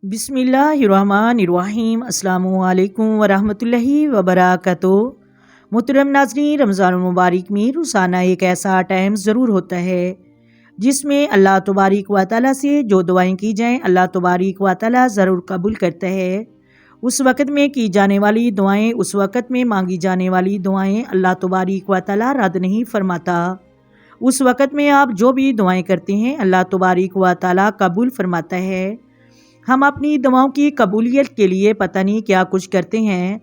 बिस्मिल्लाहिर्रहमानिर्रहीम। अस्सलामु अलैकुम वरहमतुल्लाहि वबरकातुहू। मोहतरम नाज़रीन, रमज़ानुल मुबारक में रोज़ाना एक ऐसा टाइम ज़रूर होता है जिसमें अल्लाह तबारक व तआला से जो दुआएं की जाएं अल्लाह तबारक व तआला ज़रूर कबूल करता है। उस वक़्त में की जाने वाली दुआएं, उस वक़्त में मांगी जाने वाली दुआएं अल्लाह तबारक व तआला रद्द नहीं फरमाता। उस वक़्त में आप जो भी दुआएं करते हैं अल्लाह तबारक व तआला कबूल फरमाता है। हम अपनी दुआओं की कबूलियत के लिए पता नहीं क्या कुछ करते हैं,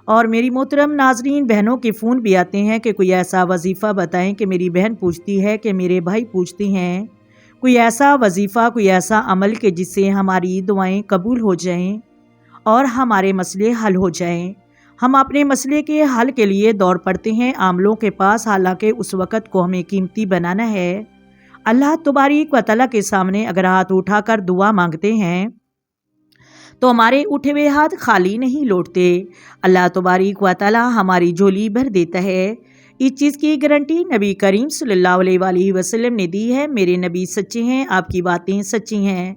और मेरी मोहतरम नाजरीन बहनों के फ़ोन भी आते हैं कि कोई ऐसा वजीफ़ा बताएं कि मेरी बहन पूछती है कि मेरे भाई पूछते हैं, कोई ऐसा वजीफ़ा, कोई ऐसा अमल कि जिससे हमारी दुआएं कबूल हो जाएं और हमारे मसले हल हो जाएं। हम अपने मसले के हल के लिए दौड़ पड़ते हैं आमलों के पास, हालांकि उस वक़्त को हमें कीमती बनाना है। अल्लाह तबारक व तआला के सामने अगर हाथ उठाकर दुआ मांगते हैं तो हमारे उठे हुए हाथ खाली नहीं लौटते। अल्लाह तबारक व तआला हमारी झोली भर देता है। इस चीज़ की गारंटी नबी करीम सल्लल्लाहु अलैहि वसल्लम ने दी है। मेरे नबी सच्चे हैं, आपकी बातें सच्ची हैं।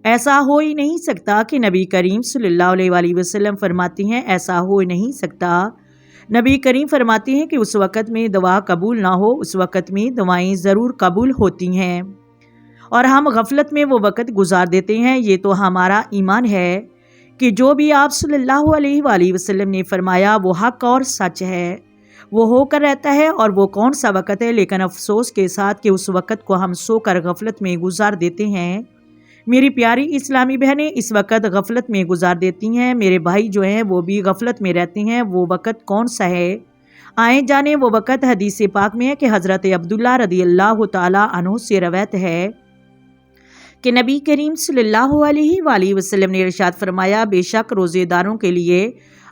ऐसा हो ही नहीं सकता कि नबी करीम सल्लल्लाहु अलैहि वसल्लम फरमाते हैं, ऐसा हो नहीं सकता। नबी करीम फरमाते हैं कि उस वक़्त में दुआ कबूल ना हो, उस वक़्त में दुआएं ज़रूर कबूल होती हैं, और हम गफलत में वो वक़्त गुजार देते हैं। ये तो हमारा ईमान है कि जो भी आप सल्लल्लाहु अलैहि वसल्लम ने फरमाया वो हक और सच है, वो होकर रहता है। और वो कौन सा वक़्त है, लेकिन अफसोस के साथ कि उस वक़्त को हम सोकर गफलत में गुजार देते हैं। मेरी प्यारी इस्लामी बहनें इस वक़्त गफलत में गुजार देती हैं, मेरे भाई जो हैं वो भी गफलत में रहते हैं। वो वक़्त कौन सा है, आए जाने वो वक़्त हदीस पाक में है कि हज़रत अब्दुल्लाह रज़ियल्लाहु ताला अन्हु से रवायत है कि नबी करीम सल्लल्लाहु अलैहि वसल्लम ने इरशाद फरमाया, बेशक रोज़ेदारों के लिए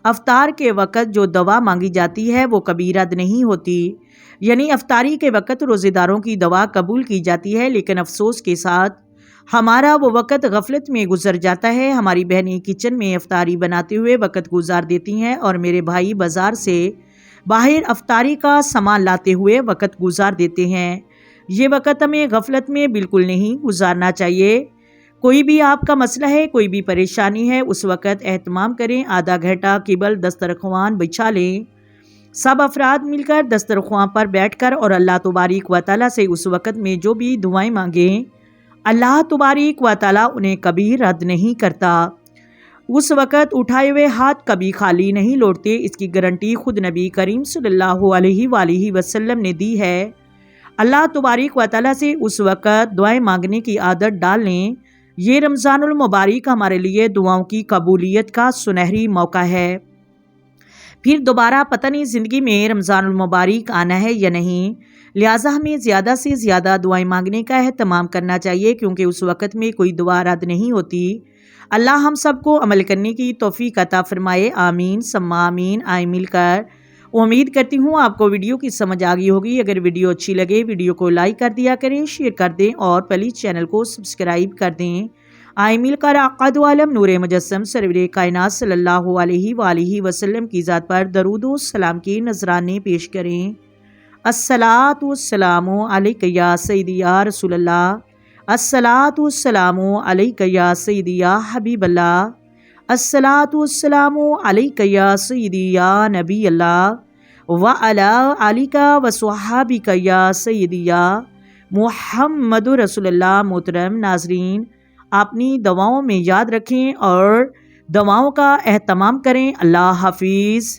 अफ्तार के वक़्त जो दवा मांगी जाती है वो कभी रद्द नहीं होती। यानी अफ्तारी के वक़्त रोज़ेदारों की दवा कबूल की जाती है, लेकिन अफसोस के साथ हमारा वो वक़्त गफलत में गुजर जाता है। हमारी बहनें किचन में अफ्तारी बनाते हुए वक़्त गुजार देती हैं, और मेरे भाई बाज़ार से बाहर अफ्तारी का सामान लाते हुए वक़्त गुजार देते हैं। ये वक़्त हमें गफलत में बिल्कुल नहीं गुजारना चाहिए। कोई भी आपका मसला है, कोई भी परेशानी है, उस वक़्त एहतमाम करें, आधा घंटा केवल दस्तरख्वान बिछा लें, सब अफराद मिलकर दस्तरख्वान पर बैठकर और अल्लाह तबारक व तआला से उस वक़्त में जो भी दुआएं मांगें अल्लाह तबारक व तआला उन्हें कभी रद्द नहीं करता। उस वक़्त उठाए हुए हाथ कभी खाली नहीं लौटते। इसकी गारंटी खुद नबी करीम सल्लल्लाहु अलैहि वसल्लम ने दी है। अल्लाह तबारक व तआला से उस वक़्त दुआएं मांगने की आदत डाल लें। ये रमज़ानुल मुबारक हमारे लिए दुआओं की कबूलियत का सुनहरी मौका है। फिर दोबारा पता नहीं ज़िंदगी में रमज़ानुल मुबारक आना है या नहीं, लिहाजा हमें ज़्यादा से ज़्यादा दुआएं मांगने का एहतमाम करना चाहिए, क्योंकि उस वक़्त में कोई दुआ रद्द नहीं होती। अल्लाह हम सबको अमल करने की तौफीक अता फरमाए। आमीन सम्मा आमीन। आए मिलकर उम्मीद करती हूँ आपको वीडियो की समझ आ गई होगी। अगर वीडियो अच्छी लगे वीडियो को लाइक कर दिया करें, शेयर कर दें, और प्लीज़ चैनल को सब्सक्राइब कर दें। आए मिलकर आका दो आलम नूरे मुजस्सम सरवरे कायनात सल्लल्लाहु अलैहि वसल्लम की ज़ात पर दरूद व सलाम के नजराने पेश करें। अस्सलातु वस्सलामु अलैका या सय्यदी या रसूलल्लाह, अस्सलातु वस्सलामु अलैका या सय्यदी या हबीबल्लाह, अस्सलातु वस्सलामु अलैका या सय्यदी या नबी अल्लाह व अला आलिका व स्वहाबिका या सय्यदी या मुहम्मदुर रसूलुल्लाह। मोहतरम नाजरीन, अपनी दवाओं में याद रखें और दवाओं का एहतमाम करें। अल्लाह हाफिज़।